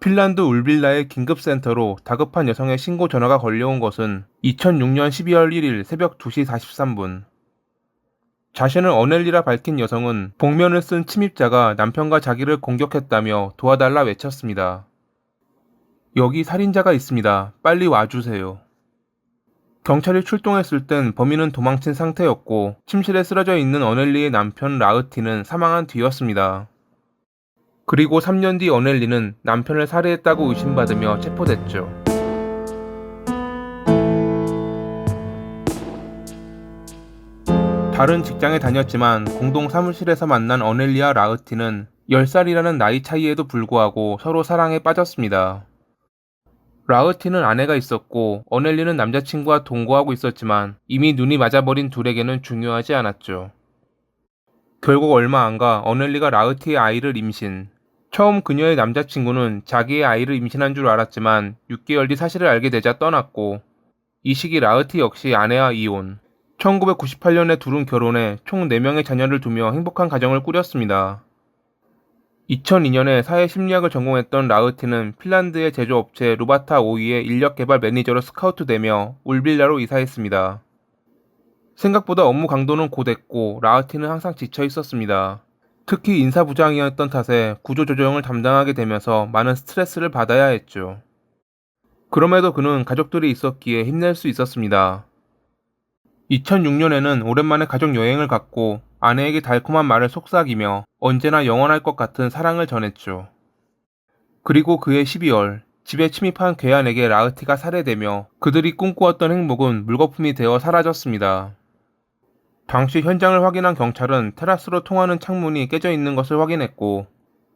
핀란드 울빌라의 긴급센터로 다급한 여성의 신고 전화가 걸려온 것은 2006년 12월 1일 새벽 2시 43분. 자신을 어넬리라 밝힌 여성은 복면을 쓴 침입자가 남편과 자기를 공격했다며 도와달라 외쳤습니다. 여기 살인자가 있습니다. 빨리 와주세요. 경찰이 출동했을 땐 범인은 도망친 상태였고 침실에 쓰러져 있는 어넬리의 남편 라흐티는 사망한 뒤였습니다. 그리고 3년 뒤 어넬리는 남편을 살해했다고 의심받으며 체포됐죠. 다른 직장에 다녔지만 공동 사무실에서 만난 어넬리와 라흐티는 10살이라는 나이 차이에도 불구하고 서로 사랑에 빠졌습니다. 라흐티는 아내가 있었고 어넬리는 남자친구와 동거하고 있었지만 이미 눈이 맞아버린 둘에게는 중요하지 않았죠. 결국 얼마 안가 어넬리가 라흐티의 아이를 임신. 처음 그녀의 남자친구는 자기의 아이를 임신한 줄 알았지만 6개월 뒤 사실을 알게 되자 떠났고, 이 시기 라흐티 역시 아내와 이혼. 1998년에 둘은 결혼해 총 4명의 자녀를 두며 행복한 가정을 꾸렸습니다. 2002년에 사회심리학을 전공했던 라흐티는 핀란드의 제조업체 루바타 오이의 인력개발 매니저로 스카우트되며 울빌라로 이사했습니다. 생각보다 업무 강도는 고됐고 라흐티는 항상 지쳐 있었습니다. 특히 인사부장이었던 탓에 구조조정을 담당하게 되면서 많은 스트레스를 받아야 했죠. 그럼에도 그는 가족들이 있었기에 힘낼 수 있었습니다. 2006년에는 오랜만에 가족 여행을 갔고 아내에게 달콤한 말을 속삭이며 언제나 영원할 것 같은 사랑을 전했죠. 그리고 그해 12월, 집에 침입한 괴한에게 라흐티가 살해되며 그들이 꿈꾸었던 행복은 물거품이 되어 사라졌습니다. 당시 현장을 확인한 경찰은 테라스로 통하는 창문이 깨져 있는 것을 확인했고,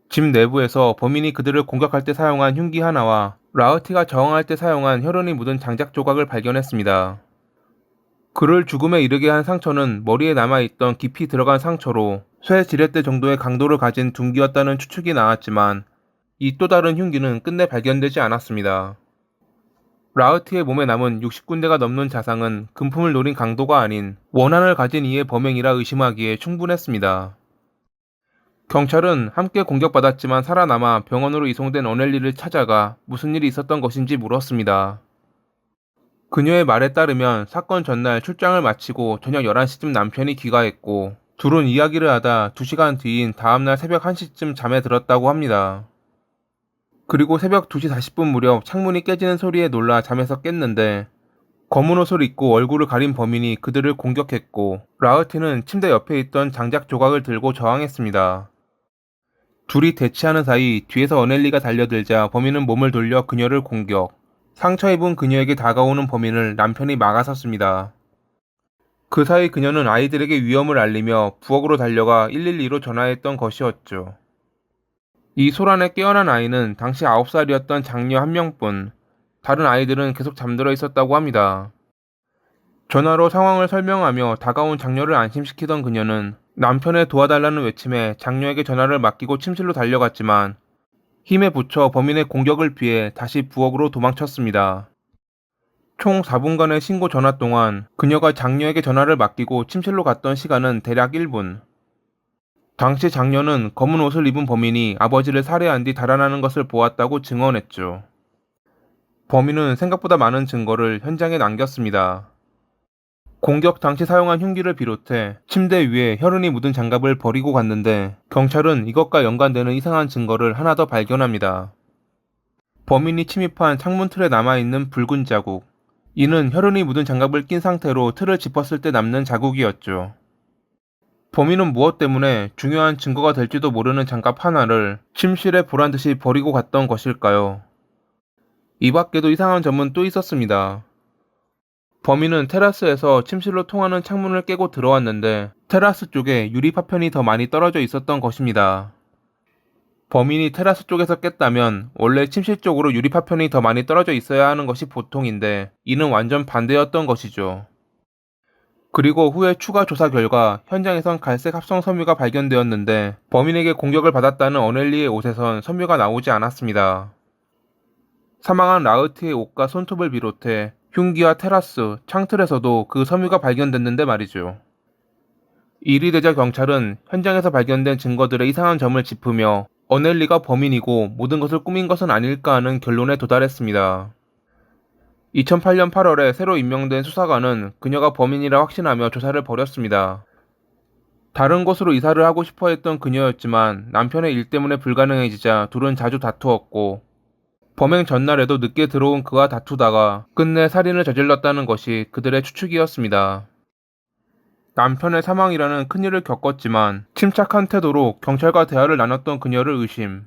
집 내부에서 범인이 그들을 공격할 때 사용한 흉기 하나와 라흐티가 저항할 때 사용한 혈흔이 묻은 장작 조각을 발견했습니다. 그를 죽음에 이르게 한 상처는 머리에 남아있던 깊이 들어간 상처로 쇠 지렛대 정도의 강도를 가진 둔기였다는 추측이 나왔지만 이 또 다른 흉기는 끝내 발견되지 않았습니다. 라흐티의 몸에 남은 60군데가 넘는 자상은 금품을 노린 강도가 아닌 원한을 가진 이의 범행이라 의심하기에 충분했습니다. 경찰은 함께 공격받았지만 살아남아 병원으로 이송된 어넬리를 찾아가 무슨 일이 있었던 것인지 물었습니다. 그녀의 말에 따르면 사건 전날 출장을 마치고 저녁 11시쯤 남편이 귀가했고 둘은 이야기를 하다 2시간 뒤인 다음날 새벽 1시쯤 잠에 들었다고 합니다. 그리고 새벽 2시 40분 무렵 창문이 깨지는 소리에 놀라 잠에서 깼는데 검은 옷을 입고 얼굴을 가린 범인이 그들을 공격했고 라흐티는 침대 옆에 있던 장작 조각을 들고 저항했습니다. 둘이 대치하는 사이 뒤에서 어넬리가 달려들자 범인은 몸을 돌려 그녀를 공격. 상처 입은 그녀에게 다가오는 범인을 남편이 막아섰습니다. 그 사이 그녀는 아이들에게 위험을 알리며 부엌으로 달려가 112로 전화했던 것이었죠. 이 소란에 깨어난 아이는 당시 9살이었던 장녀 한 명뿐, 다른 아이들은 계속 잠들어 있었다고 합니다. 전화로 상황을 설명하며 다가온 장녀를 안심시키던 그녀는 남편의 도와달라는 외침에 장녀에게 전화를 맡기고 침실로 달려갔지만 힘에 부쳐 범인의 공격을 피해 다시 부엌으로 도망쳤습니다. 총 4분간의 신고 전화 동안 그녀가 장녀에게 전화를 맡기고 침실로 갔던 시간은 대략 1분. 당시 장녀는 검은 옷을 입은 범인이 아버지를 살해한 뒤 달아나는 것을 보았다고 증언했죠. 범인은 생각보다 많은 증거를 현장에 남겼습니다. 공격 당시 사용한 흉기를 비롯해 침대 위에 혈흔이 묻은 장갑을 버리고 갔는데 경찰은 이것과 연관되는 이상한 증거를 하나 더 발견합니다. 범인이 침입한 창문 틀에 남아있는 붉은 자국. 이는 혈흔이 묻은 장갑을 낀 상태로 틀을 짚었을 때 남는 자국이었죠. 범인은 무엇 때문에 중요한 증거가 될지도 모르는 장갑 하나를 침실에 보란듯이 버리고 갔던 것일까요? 이 밖에도 이상한 점은 또 있었습니다. 범인은 테라스에서 침실로 통하는 창문을 깨고 들어왔는데 테라스 쪽에 유리 파편이 더 많이 떨어져 있었던 것입니다. 범인이 테라스 쪽에서 깼다면 원래 침실 쪽으로 유리 파편이 더 많이 떨어져 있어야 하는 것이 보통인데 이는 완전 반대였던 것이죠. 그리고 후에 추가 조사 결과 현장에선 갈색 합성 섬유가 발견되었는데 범인에게 공격을 받았다는 어넬리의 옷에선 섬유가 나오지 않았습니다. 사망한 라흐티의 옷과 손톱을 비롯해 흉기와 테라스, 창틀에서도 그 섬유가 발견됐는데 말이죠. 일이 되자 경찰은 현장에서 발견된 증거들의 이상한 점을 짚으며 어넬리가 범인이고 모든 것을 꾸민 것은 아닐까 하는 결론에 도달했습니다. 2008년 8월에 새로 임명된 수사관은 그녀가 범인이라 확신하며 조사를 벌였습니다. 다른 곳으로 이사를 하고 싶어 했던 그녀였지만 남편의 일 때문에 불가능해지자 둘은 자주 다투었고, 범행 전날에도 늦게 들어온 그와 다투다가 끝내 살인을 저질렀다는 것이 그들의 추측이었습니다. 남편의 사망이라는 큰일을 겪었지만 침착한 태도로 경찰과 대화를 나눴던 그녀를 의심.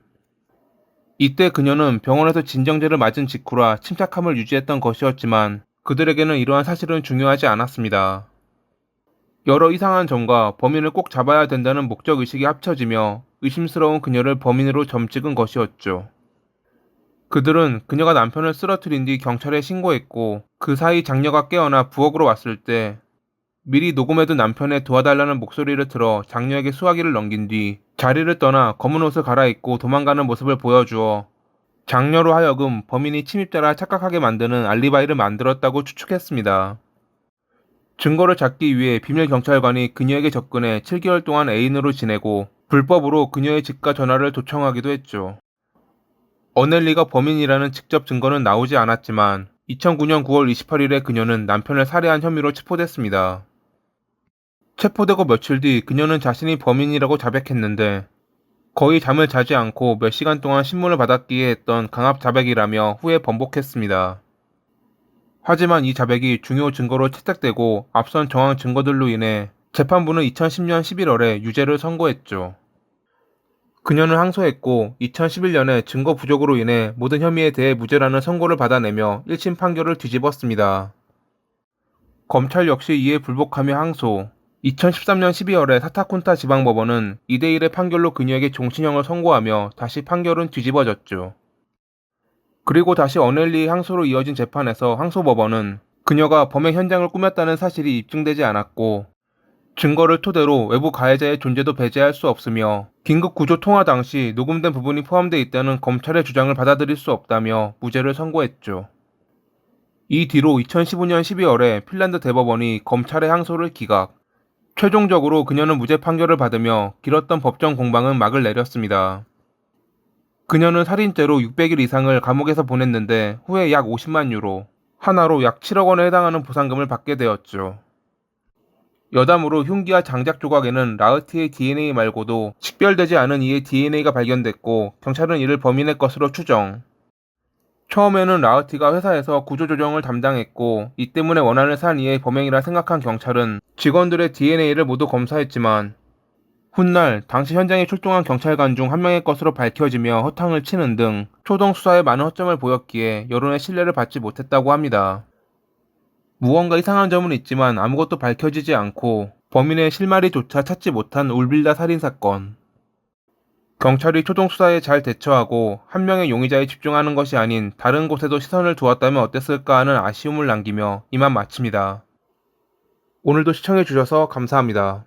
이때 그녀는 병원에서 진정제를 맞은 직후라 침착함을 유지했던 것이었지만 그들에게는 이러한 사실은 중요하지 않았습니다. 여러 이상한 점과 범인을 꼭 잡아야 된다는 목적의식이 합쳐지며 의심스러운 그녀를 범인으로 점찍은 것이었죠. 그들은 그녀가 남편을 쓰러뜨린 뒤 경찰에 신고했고, 그 사이 장녀가 깨어나 부엌으로 왔을 때 미리 녹음해둔 남편의 도와달라는 목소리를 들어 장녀에게 수화기를 넘긴 뒤 자리를 떠나 검은 옷을 갈아입고 도망가는 모습을 보여주어 장녀로 하여금 범인이 침입자라 착각하게 만드는 알리바이를 만들었다고 추측했습니다. 증거를 찾기 위해 비밀 경찰관이 그녀에게 접근해 7개월 동안 애인으로 지내고 불법으로 그녀의 집과 전화를 도청하기도 했죠. 어넬리가 범인이라는 직접 증거는 나오지 않았지만 2009년 9월 28일에 그녀는 남편을 살해한 혐의로 체포됐습니다. 체포되고 며칠 뒤 그녀는 자신이 범인이라고 자백했는데, 거의 잠을 자지 않고 몇 시간 동안 신문을 받았기에 했던 강압 자백이라며 후에 번복했습니다. 하지만 이 자백이 중요 증거로 채택되고 앞선 정황 증거들로 인해 재판부는 2010년 11월에 유죄를 선고했죠. 그녀는 항소했고 2011년에 증거 부족으로 인해 모든 혐의에 대해 무죄라는 선고를 받아내며 1심 판결을 뒤집었습니다. 검찰 역시 이에 불복하며 항소. 2013년 12월에 사타쿤타 지방법원은 2대1의 판결로 그녀에게 종신형을 선고하며 다시 판결은 뒤집어졌죠. 그리고 다시 어넬리의 항소로 이어진 재판에서 항소법원은 그녀가 범행 현장을 꾸몄다는 사실이 입증되지 않았고, 증거를 토대로 외부 가해자의 존재도 배제할 수 없으며 긴급구조 통화 당시 녹음된 부분이 포함되어 있다는 검찰의 주장을 받아들일 수 없다며 무죄를 선고했죠. 이 뒤로 2015년 12월에 핀란드 대법원이 검찰의 항소를 기각. 최종적으로 그녀는 무죄 판결을 받으며 길었던 법정 공방은 막을 내렸습니다. 그녀는 살인죄로 600일 이상을 감옥에서 보냈는데 후에 약 50만 유로, 하나로 약 7억 원에 해당하는 보상금을 받게 되었죠. 여담으로 흉기와 장작 조각에는 라흐티의 DNA 말고도 식별되지 않은 이의 DNA가 발견됐고 경찰은 이를 범인의 것으로 추정. 처음에는 라흐티가 회사에서 구조조정을 담당했고 이 때문에 원한을 산 이의 범행이라 생각한 경찰은 직원들의 DNA를 모두 검사했지만 훗날 당시 현장에 출동한 경찰관 중 한 명의 것으로 밝혀지며 허탕을 치는 등 초동 수사에 많은 허점을 보였기에 여론의 신뢰를 받지 못했다고 합니다. 무언가 이상한 점은 있지만 아무것도 밝혀지지 않고 범인의 실마리조차 찾지 못한 울빌라 살인사건. 경찰이 초동 수사에 잘 대처하고 한 명의 용의자에 집중하는 것이 아닌 다른 곳에도 시선을 두었다면 어땠을까 하는 아쉬움을 남기며 이만 마칩니다. 오늘도 시청해주셔서 감사합니다.